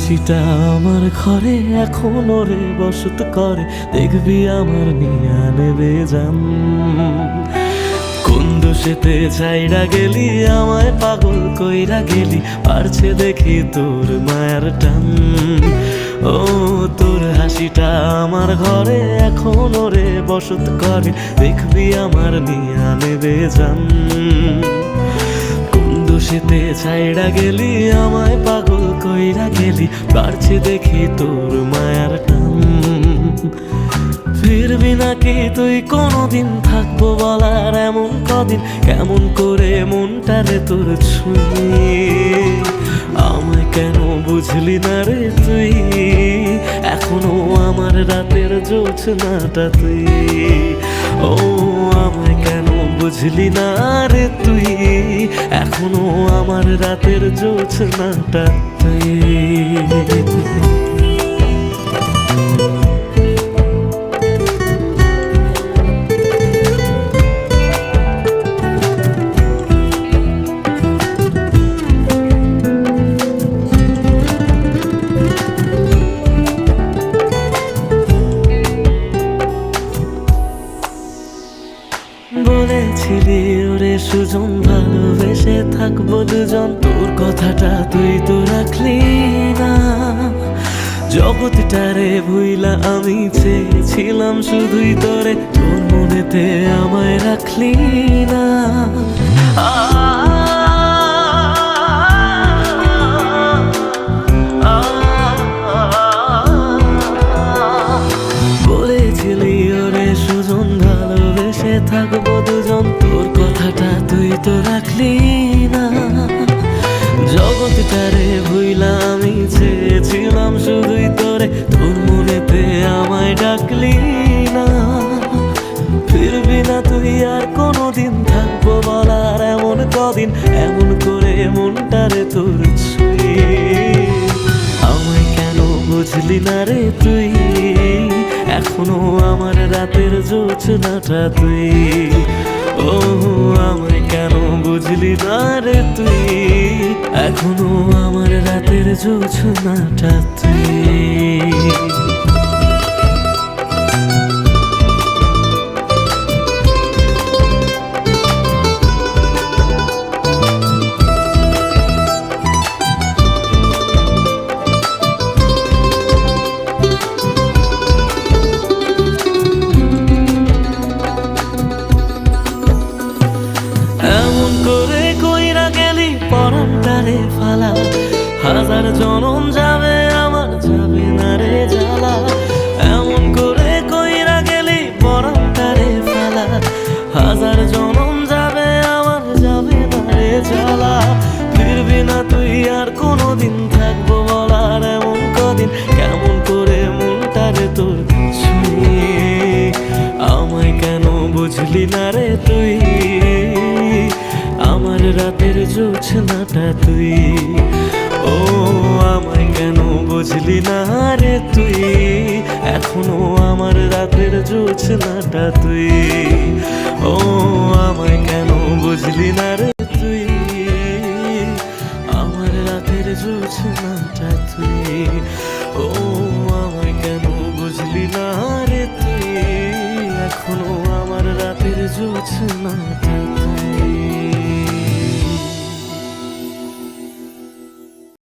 হাসিটা আমার ঘরে এখনো রে বসত করে, দেখবি আমার নিয়া নেবে জান। কোন দোষেতে ছাইড়া গেলি আমায় পাগল কইরা গেলি, পারছে দেখি তোর মায়ার টান। ও তোর হাসিটা আমার ঘরে এখনো রে বসত করে, দেখবি আমার নিয়া নেবে জান। দোষেতে ছাইড়া গেলি আমায় পাগল কইরা গেলি, পারছে দেখি তোর মায়ার টান। ফিরবি নাকি তুই কোনোদিন, থাকবো বলার এমন কদিন, কেমন করে মনটারে তোর ছুঁয়ে। আমায় কেন বুঝলি না রে তুই, এখনো আমার রাতের জোছনাটা তুই। ও আমায় কেন বুঝলি না রে তুই, এখনো আমার রাতের জোছনাটা তুই। বলেছিলি ওরে সুজন ভালোবেসে থাকবো দুজন, তোর কথাটা তুই তো রাখলি না। জগৎটারে ভুইলা আমি চেয়েছিলাম শুধুই তোরে, তোর মনেতে আমায় রাখলি না। বলেছিলি ওরে সুজন ভালোবেসে থাকবো দুজন, তোর কথাটা তুই তো রাখলি না। জগৎটারে ভুইলা আমি চেয়েছিলাম শুধুই তোরে, তোর মনেতে আমায় ডাকলি না। ফিরবি না তুই আর কোনোদিন, থাকবো বলার এমন কদিন, এমন করে মনটারে তোর ছুঁয়ে। আমায় কেন বুঝলি না রে তুই, এখনো আমার রাতের জোছনাটা তুই। ও আমায় কেন বুঝলি না রে তুই, এখনো আমার রাতের জোছনাটা তুই। পরানটারে ফালা, হাজার জনম যাবে আমার যাবে না রে জ্বালা। এমন করে কইরা গেলি পরানটারে ফালা, হাজার জনম যাবে আমার যাবে না রে জ্বালা। ফিরবি না তুই আর কোনোদিন, থাকবো বলার এমন কদিন, কেমন করে মনটারে তোর ছুঁয়ে। আমায় কেন বুঝলি না রে তুই, আমার রাতের জোছনাটা তুই। ও আমায় কেন বুঝলি না রে তুই, এখনো আমার রাতের জোছনাটা তুই। ও আমায় কেন বুঝলি না রে তুই, আমার রাতের জোছনাটা তুই। ও আমায় কেন বুঝলি না রে তুই, এখনো আমার রাতের জোছনাটা।